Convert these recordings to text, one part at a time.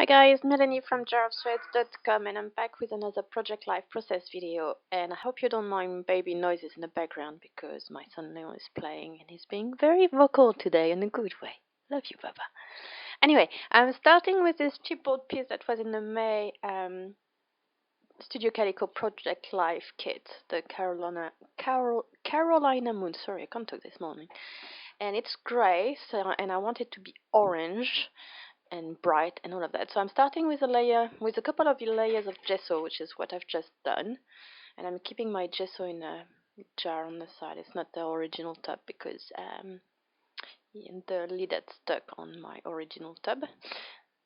Hi guys, Melanie from jarofthreads.com, and I'm back with another Project Life process video, and I hope you don't mind baby noises in the background because my son Leon is playing and he's being very vocal today in a good way. Love you, Baba. Anyway, I'm starting with this chipboard piece that was in the May Studio Calico Project Life kit, the Carolina Moon. Sorry, I can't talk this morning. And it's grey, and I want it to be orange and bright and all of that. So I'm starting with a couple of layers of gesso, which is what I've just done. And I'm keeping my gesso in a jar on the side. It's not the original tub because the lid had stuck on my original tub.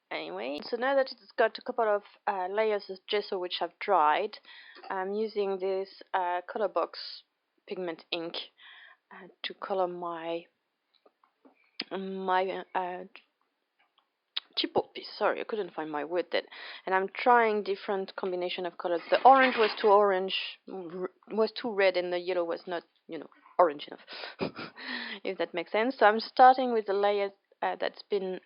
Anyway, so now that it's got a couple of layers of gesso which have dried, I'm using this Colorbox pigment ink to color my chipboard piece. Sorry, I couldn't find my word there. And I'm trying different combination of colors. The orange was too orange, was too red, and the yellow was not, orange enough. If that makes sense. So I'm starting with the layer that's been,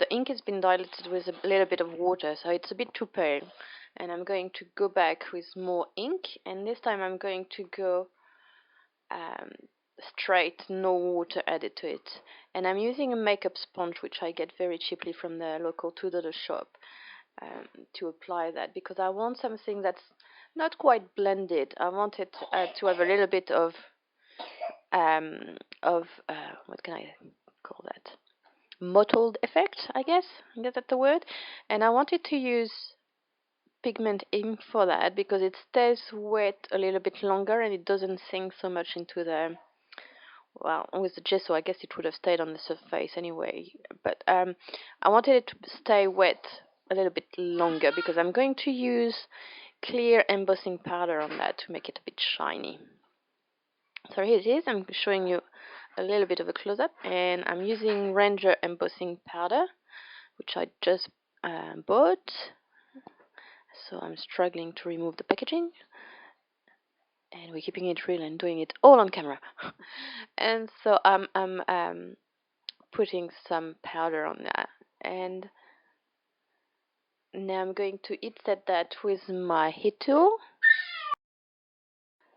the ink has been diluted with a little bit of water, so it's a bit too pale. And I'm going to go back with more ink, and this time I'm going to go straight, no water added to it. And I'm using a makeup sponge which I get very cheaply from the local $2 shop to apply that, because I want something that's not quite blended. I want it to have a little bit of what can I call that? Mottled effect, I guess. Is that the word? And I wanted to use pigment ink for that because it stays wet a little bit longer and it doesn't sink so much into the, well, with the gesso I guess it would have stayed on the surface anyway, but I wanted it to stay wet a little bit longer because I'm going to use clear embossing powder on that to make it a bit shiny. So here it is. I'm showing you a little bit of a close-up, and I'm using Ranger embossing powder, which I just bought. So I'm struggling to remove the packaging, and we're keeping it real and doing it all on camera. And so I'm putting some powder on that, and now I'm going to heat set that with my heat tool.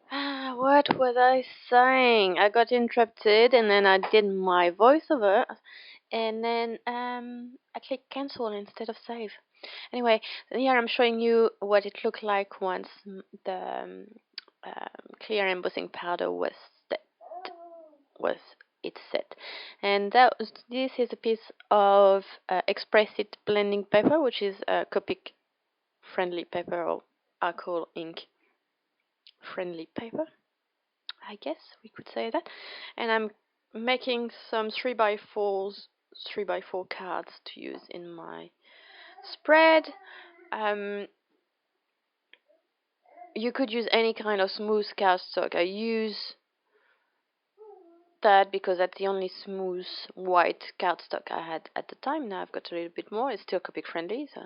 What was I saying? I got interrupted, and then I did my voiceover, and then I clicked cancel instead of save. Anyway, here I'm showing you what it looked like once the clear embossing powder was set. And this is a piece of Express-It blending paper, which is a Copic friendly paper, or alcohol ink friendly paper, I guess we could say that. And I'm making some 3x4 cards to use in my spread. You could use any kind of smooth cardstock. I use that because that's the only smooth white cardstock I had at the time. Now I've got a little bit more. It's still Copic friendly, so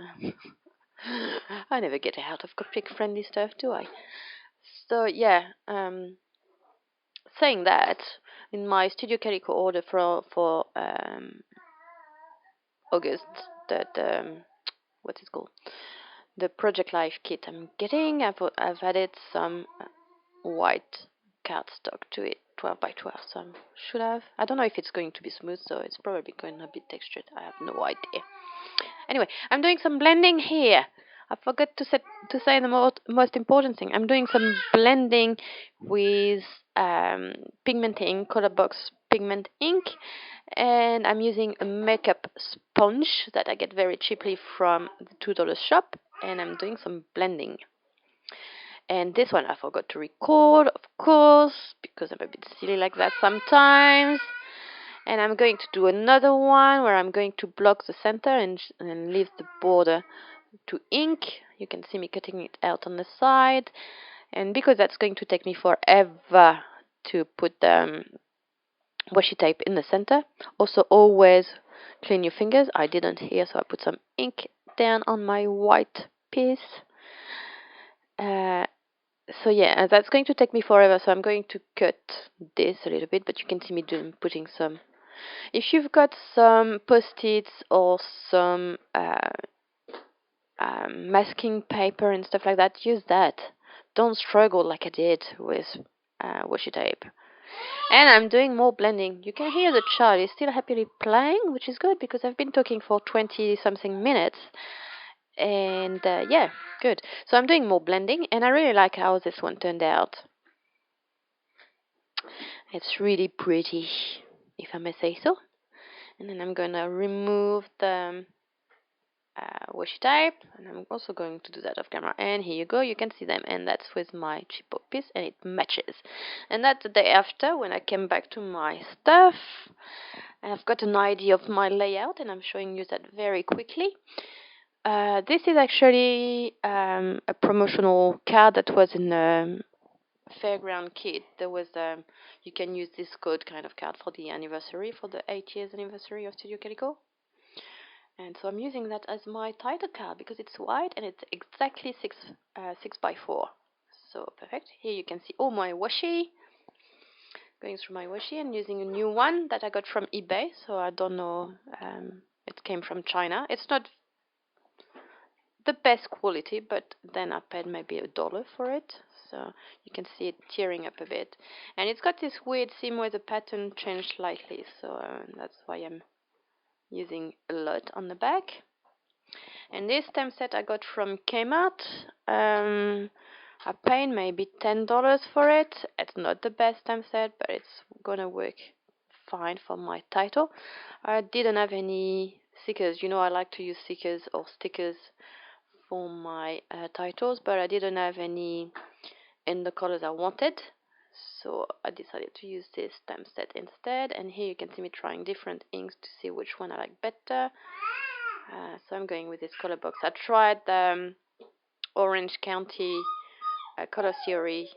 I never get out of Copic friendly stuff, do I? So yeah, saying that, in my Studio Calico order for August, that what's it called? The Project Life kit I'm getting, I've added some white cardstock to it, 12 by 12. So I don't know if it's going to be smooth, so it's probably going to be textured. I have no idea. Anyway, I'm doing some blending here. I forgot to say the most important thing. I'm doing some blending with pigment ink, Colorbox pigment ink, and I'm using a makeup sponge that I get very cheaply from the $2 shop, and I'm doing some blending. And this one I forgot to record, of course, because I'm a bit silly like that sometimes. And I'm going to do another one where I'm going to block the center and leave the border to ink. You can see me cutting it out on the side. And because that's going to take me forever to put the washi tape in the center, also always clean your fingers. I didn't here, so I put some ink down on my white piece. So yeah, that's going to take me forever, so I'm going to cut this a little bit, but you can see me putting some If you've got some post-its or some masking paper and stuff like that, use that. Don't struggle like I did with washi tape. And I'm doing more blending. You can hear the child is still happily playing, which is good because I've been talking for 20 something minutes. And yeah, good. So I'm doing more blending, and I really like how this one turned out. It's really pretty, if I may say so. And then I'm going to remove the washi tape, and I'm also going to do that off camera. And here you go, you can see them, and that's with my cheapo piece, and it matches. And that's the day after, when I came back to my stuff. I've got an idea of my layout, and I'm showing you that very quickly. This is actually a promotional card that was in a fairground kit. There was you can use this code kind of card for the anniversary, for the 8 years anniversary of Studio Calico. And so I'm using that as my title card because it's white and it's exactly 6 by 4. So perfect. Here you can see all my washi. Going through my washi and using a new one that I got from eBay. So I don't know. It came from China. It's not the best quality, but then I paid maybe $1 for it. So you can see it tearing up a bit. And it's got this weird seam where the pattern changed slightly. So that's why I'm using a lot on the back. And this stamp set I got from Kmart. I paid maybe $10 for it. It's not the best stamp set, but it's gonna work fine for my title. I didn't have any stickers. You know, I like to use stickers or stickers for my titles, but I didn't have any in the colors I wanted. So I decided to use this stamp set instead. And here you can see me trying different inks to see which one I like better. So I'm going with this color box. I tried the Orange County Color Theory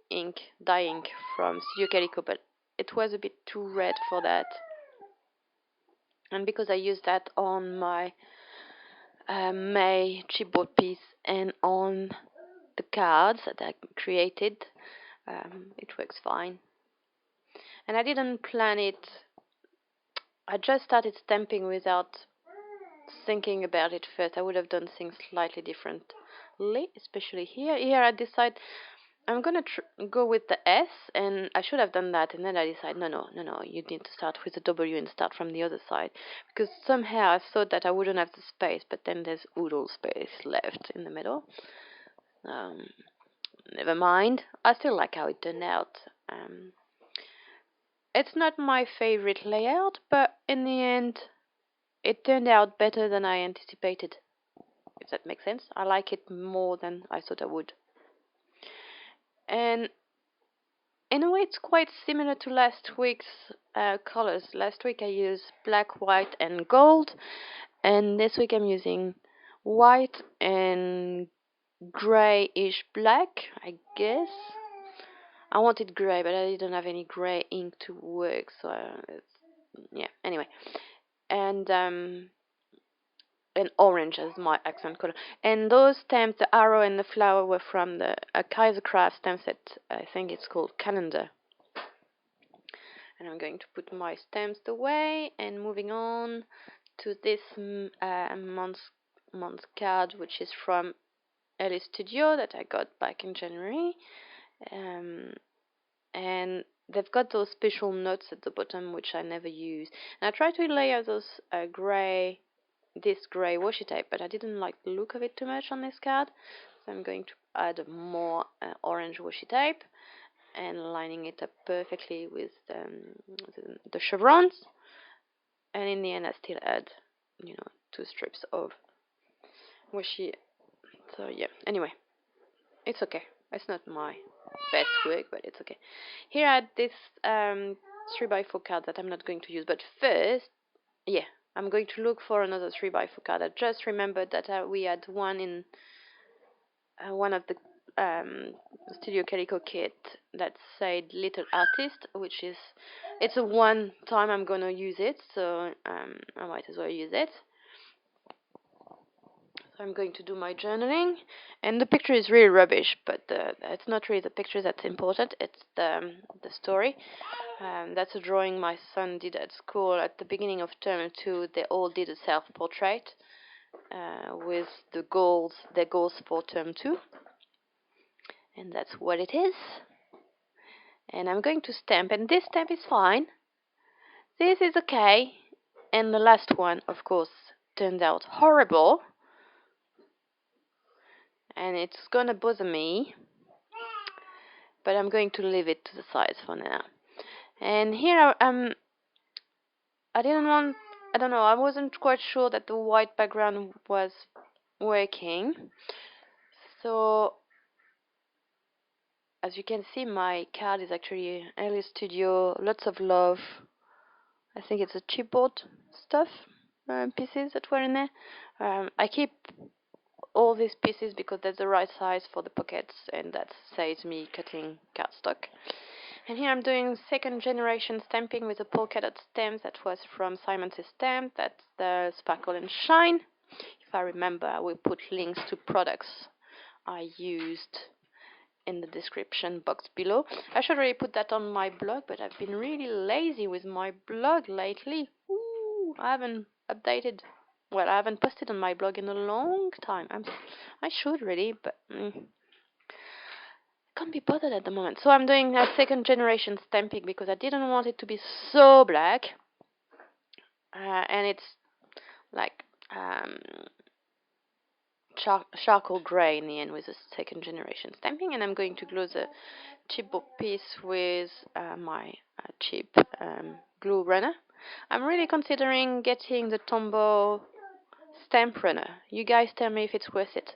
ink, dye ink from Studio Calico, but it was a bit too red for that. And because I used that on my May chipboard piece and on the cards that I created, it works fine. And I didn't plan it. I just started stamping without thinking about it first. I would have done things slightly differently, especially here. Here I decide I'm gonna go with the S, and I should have done that, and then I decide no, you need to start with the W and start from the other side, because somehow I thought that I wouldn't have the space, but then there's oodle space left in the middle. Never mind. I still like how it turned out. It's not my favorite layout, but in the end, it turned out better than I anticipated, if that makes sense. I like it more than I thought I would. And in a way, it's quite similar to last week's colors. Last week I used black, white, and gold, and this week I'm using white and grayish black, I guess. I wanted gray, but I didn't have any gray ink to work, so yeah. Anyway, and orange as my accent color. And those stamps, the arrow and the flower, were from the Kaisercraft stamp set. I think it's called Calendar. And I'm going to put my stamps away and moving on to this month's card, which is from Ellie Studio that I got back in January. And they've got those special notes at the bottom which I never use. And I tried to layer those this gray washi tape, but I didn't like the look of it too much on this card. So I'm going to add more orange washi tape and lining it up perfectly with the chevrons. And in the end, I still add, 2 strips of washi. So yeah, anyway, it's okay. It's not my best work, but it's okay. Here I had this 3x4 card that I'm not going to use, but first, yeah, I'm going to look for another 3x4 card. I just remembered that we had one in one of the Studio Calico kit that said Little Artist, which is, it's a one time I'm gonna use it, so I might as well use it. So I'm going to do my journaling, and the picture is really rubbish, but it's not really the picture that's important, it's the story. That's a drawing my son did at school at the beginning of term 2. They all did a self-portrait with their goals for term 2, and that's what it is. And I'm going to stamp, and this stamp is fine. This is okay. And the last one, of course, turned out horrible. And it's gonna bother me. But I'm going to leave it to the side for now. And here, I didn't want, I don't know, I wasn't quite sure that the white background was working. So, as you can see, my card is actually LA Studio, lots of love. I think it's a chipboard stuff, pieces that were in there. I keep all these pieces because that's the right size for the pockets, and that saves me cutting cardstock. And here I'm doing second generation stamping with a polka dot stamp that was from Simon Says Stamp. That's the Sparkle and Shine. If I remember, I will put links to products I used in the description box below. I should really put that on my blog, but I've been really lazy with my blog lately. I haven't updated. Well, I haven't posted on my blog in a long time. I should really, but can't be bothered at the moment. So I'm doing a second generation stamping because I didn't want it to be so black. And it's like charcoal gray in the end with a second generation stamping. And I'm going to glue the chipboard piece with my cheap glue runner. I'm really considering getting the Tombow stamp runner. You guys tell me if it's worth it.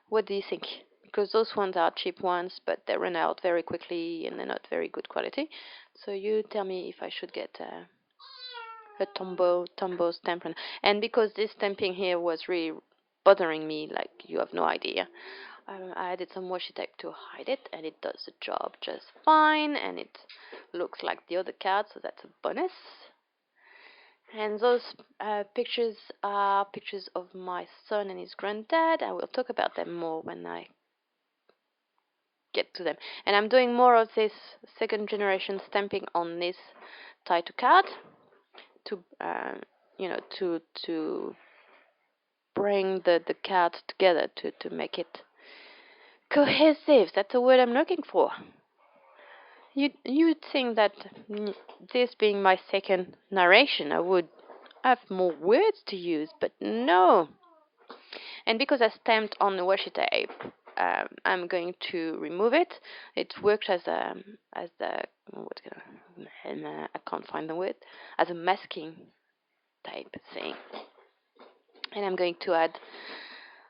What do you think? Because those ones are cheap ones, but they run out very quickly and they're not very good quality. So you tell me if I should get a Tombow stamp runner. And because this stamping here was really bothering me, like you have no idea, I added some washi tape to hide it, and it does the job just fine, and it looks like the other card, so that's a bonus. And those pictures are pictures of my son and his granddad. I will talk about them more when I get to them. And I'm doing more of this second generation stamping on this Taito card to, to bring the card together, to make it cohesive. That's the word I'm looking for. You'd think that this being my second narration, I would have more words to use, but no. And because I stamped on the washi tape, I'm going to remove it. It works as a I can't find the word, as a masking tape thing. And I'm going to add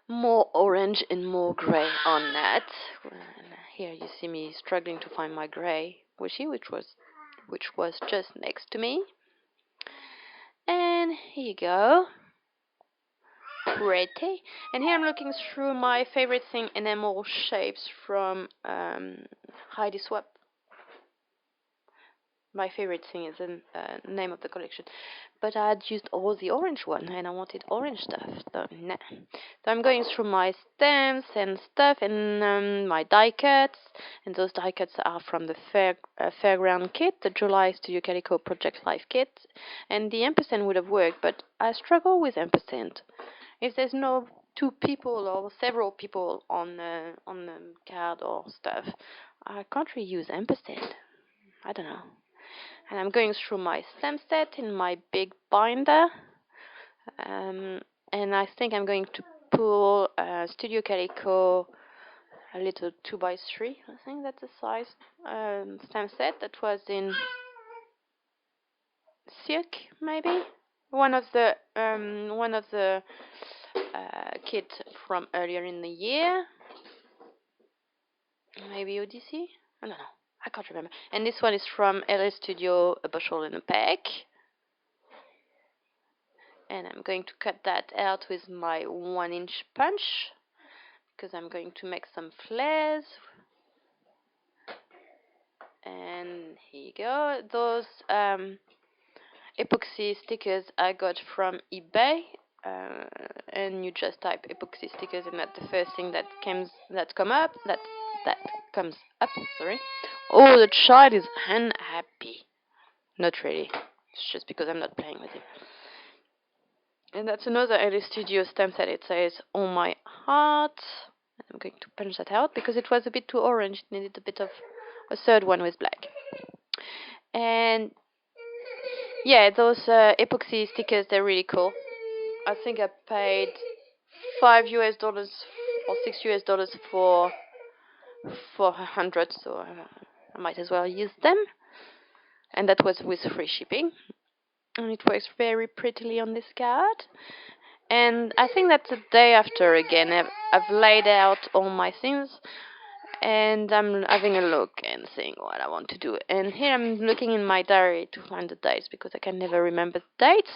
more orange and more gray on that. And here you see me struggling to find my gray washi, which was just next to me. And here you go. Pretty. And here I'm looking through my favorite thing, enamel shapes from Heidi Swapp. My favorite thing is the name of the collection, but I had used all the orange one and I wanted orange stuff, so nah. So I'm going through my stamps and stuff, and my die cuts, and those die cuts are from the Fairground kit, the July Studio Calico Project Life kit, and the ampersand would have worked, but I struggle with ampersand. If there's no two people or several people on the card or stuff, I can't really use ampersand. I don't know. And I'm going through my stamp set in my big binder, and I think I'm going to pull Studio Calico, a little 2x3, I think that's the size, stamp set that was in silk, maybe one of the kit from earlier in the year, maybe Odyssey, I don't know, I can't remember. And this one is from LA Studio, A Bushel and a Peck. And I'm going to cut that out with my 1-inch punch because I'm going to make some flares. And here you go. Those epoxy stickers I got from eBay, and you just type epoxy stickers, and that's the first thing that comes up. Sorry. Oh, the child is unhappy. Not really. It's just because I'm not playing with him. And that's another LA Studio stamp set. It says "All My Heart." I'm going to punch that out because it was a bit too orange. It needed a bit of a third one with black. And yeah, those epoxy stickers, they're really cool. I think I paid $5 or $6 for 100, so I might as well use them. And that was with free shipping. And it works very prettily on this card. And I think that the day after again, I've laid out all my things, and I'm having a look and seeing what I want to do. And here I'm looking in my diary to find the dates because I can never remember the dates.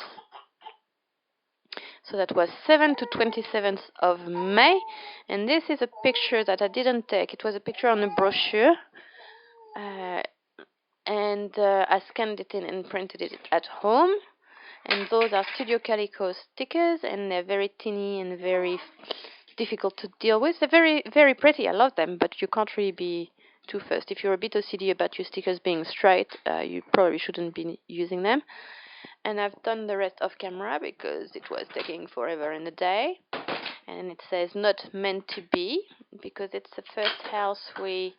So that was 7th to 27th of May, and this is a picture that I didn't take. It was a picture on a brochure, and I scanned it in and printed it at home. And those are Studio Calico stickers, and they're very teeny and very difficult to deal with. They're very, very pretty. I love them, but you can't really be too fussed. If you're a bit OCD about your stickers being straight, you probably shouldn't be using them. And I've done the rest off camera because it was taking forever in a day. And it says not meant to be because it's the first house we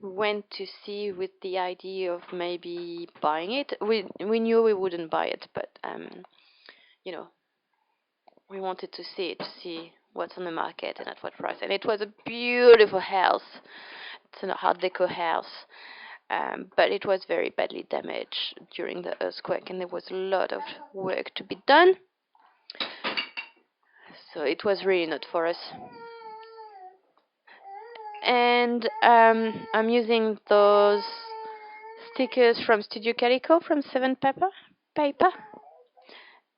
went to see with the idea of maybe buying it. We knew we wouldn't buy it, but you know, we wanted to see it, to see what's on the market and at what price. And it was a beautiful house. It's an Art Deco house, but it was very badly damaged during the earthquake, and there was a lot of work to be done. So it was really not for us. And I'm using those stickers from Studio Calico from 7 paper,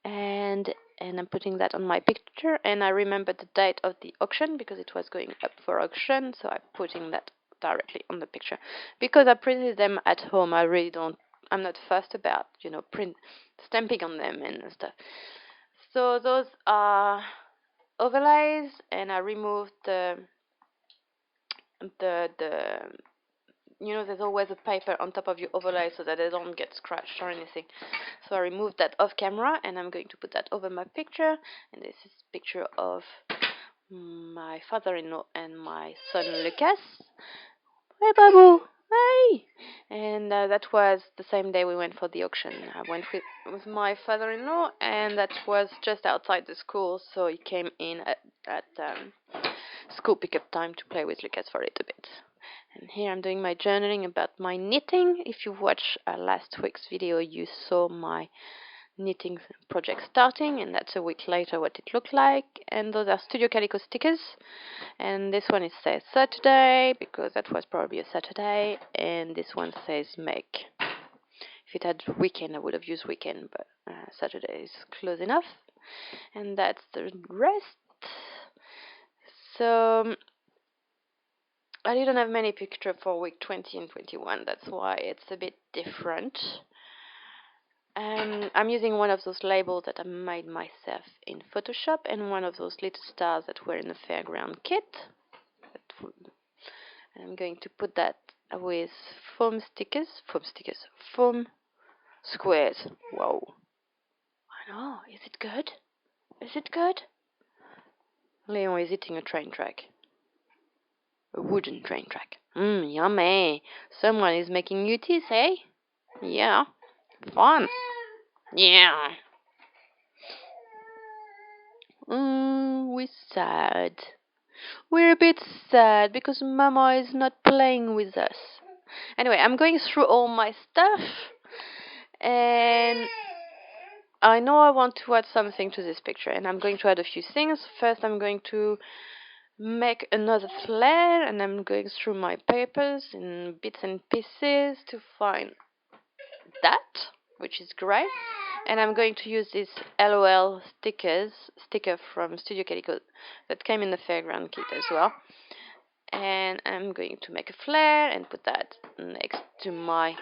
and I'm putting that on my picture. And I remember the date of the auction because it was going up for auction, so I'm putting that directly on the picture. Because I printed them at home, I'm not fussed about stamping on them and stuff. So those are overlays, and I removed the there's always a paper on top of your overlay so that they don't get scratched or anything. So I removed that off camera, and I'm going to put that over my picture. And this is a picture of my father-in-law and my son Lucas. Hey, Babu! Hey! And that was the same day we went for the auction. I went with my father-in-law, and that was just outside the school, so he came in at school pickup time to play with Lucas for a little bit. And here I'm doing my journaling about my knitting. If you watched last week's video, you saw my knitting project starting, and that's a week later what it looked like. And those are Studio Calico stickers. And this one says Saturday, because that was probably a Saturday. And this one says make. If it had weekend, I would have used weekend, but Saturday is close enough. And that's the rest. So I didn't have many pictures for week 20 and 21. That's why it's a bit different. I'm using one of those labels that I made myself in Photoshop, and one of those little stars that were in the fairground kit. I'm going to put that with foam squares. Whoa. I know. Is it good? Is it good? Leon is eating a train track. A wooden train track. Yummy. Someone is making you teeth, eh? Yeah. Fun. Yeah. We're sad. We're a bit sad because Mama is not playing with us. Anyway, I'm going through all my stuff, and I know I want to add something to this picture, and I'm going to add a few things. First, I'm going to make another flare, and I'm going through my papers in bits and pieces to find that, which is great. And I'm going to use this LOL sticker from Studio Calico that came in the fairground kit as well. And I'm going to make a flare and put that next to my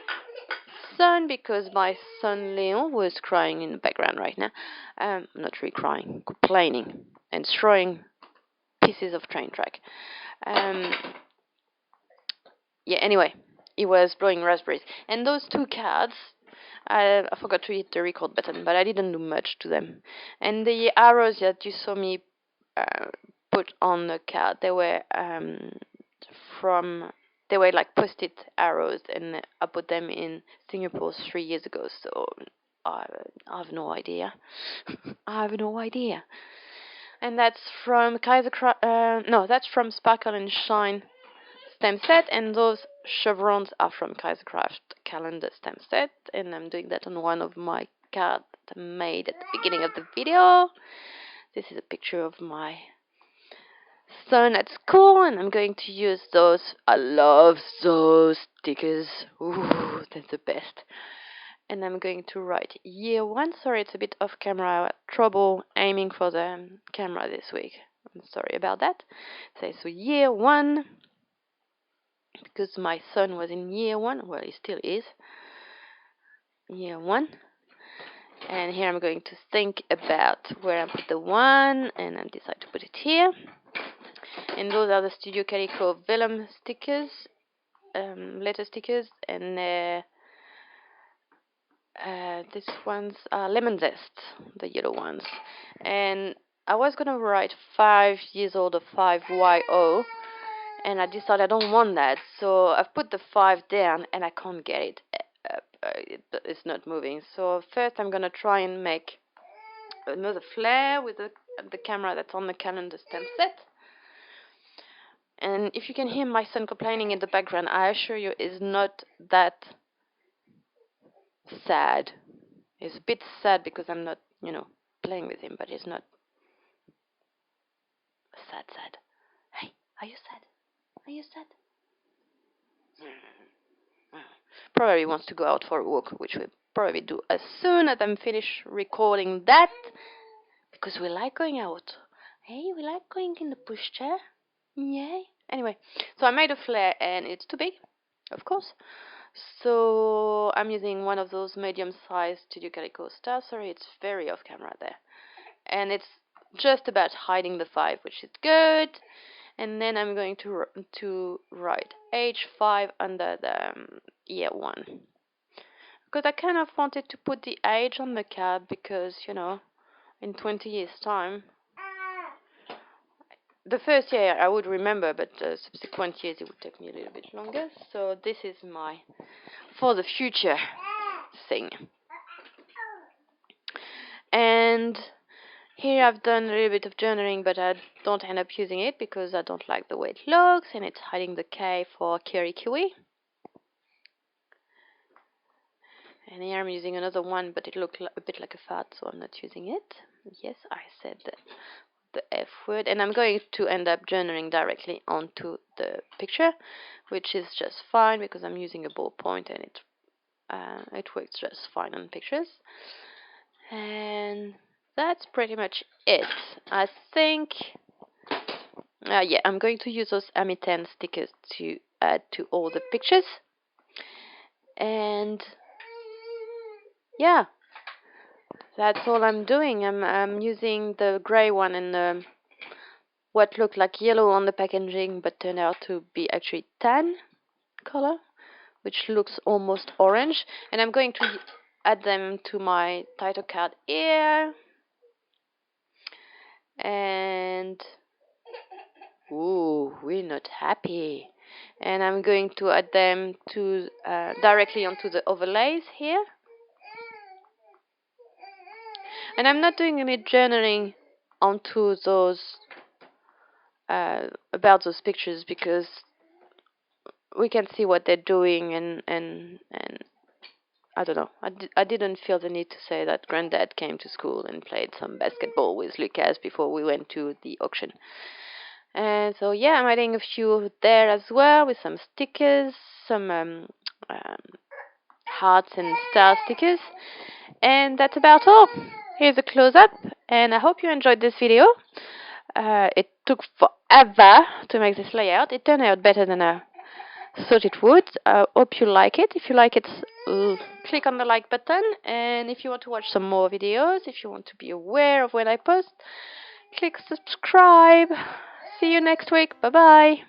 son, because my son Leon was crying in the background right now. Not really crying, complaining. and throwing pieces of train track. Yeah, anyway, he was blowing raspberries. And those two cards, I forgot to hit the record button, but I didn't do much to them. And the arrows that you saw me put on the card, they were they were like post-it arrows, and I put them in Singapore 3 years ago, so I have no idea. I have no idea. And that's from that's from Sparkle and Shine stem set, and those chevrons are from Kaisercraft calendar stem set, and I'm doing that on one of my cards that I made at the beginning of the video. This is a picture of my son at school, and I'm going to use those. I love those stickers. Ooh, they're the best. And I'm going to write year 1. Sorry, it's a bit off camera. I had trouble aiming for the camera this week. I'm sorry about that. So year 1, because my son was in year 1. Well, he still is. Year 1. And here I'm going to think about where I put the 1, and I decide to put it here. And those are the Studio Calico vellum stickers, letter stickers, and these ones are lemon zest, the yellow ones. And I was gonna write 5 years old or 5YO, and I decided I don't want that, so I've put the 5 down and I can't get it up. It's not moving. So first I'm gonna try and make another flare with the camera that's on the calendar stem set. And if you can hear my son complaining in the background, I assure you is not that sad. It's a bit sad because I'm not, playing with him, but it's not sad. Hey, are you sad? Are you sad? Probably wants to go out for a walk, which we'll probably do as soon as I'm finished recording that, because we like going out. Hey, we like going in the pushchair. Yay. Anyway, so I made a flare, and it's too big, of course. So I'm using one of those medium-sized Studio Calico stars. Sorry, it's very off camera there. And it's just about hiding the 5, which is good. And then I'm going to write age 5 under the year 1. Because I kind of wanted to put the age on the card because, in 20 years' time, the first year I would remember, but subsequent years it would take me a little bit longer. So this is my for the future thing. And here I've done a little bit of journaling, but I don't end up using it because I don't like the way it looks, and it's hiding the K for Kiri Kiwi. And here I'm using another one, but it looked a bit like a fart, so I'm not using it. Yes, I said the F word, and I'm going to end up journaling directly onto the picture, which is just fine because I'm using a ballpoint, and it works just fine on pictures. And that's pretty much it. I think, yeah, I'm going to use those Ami-10 stickers to add to all the pictures. And yeah, that's all I'm doing. I'm using the gray one and what looked like yellow on the packaging, but turned out to be actually tan color, which looks almost orange. And I'm going to add them to my title card here. And ooh, we're not happy. And I'm going to add them to directly onto the overlays here. And I'm not doing any journaling onto those about those pictures because we can see what they're doing, and I don't know. I didn't feel the need to say that Granddad came to school and played some basketball with Lucas before we went to the auction. And so yeah, I'm adding a few there as well with some stickers, some hearts and star stickers, and that's about all. Here's a close-up, and I hope you enjoyed this video. It took forever to make this layout. It turned out better than I thought it would. I hope you like it. If you like it, click on the like button, and if you want to watch some more videos, if you want to be aware of when I post, click subscribe. See you next week. Bye bye.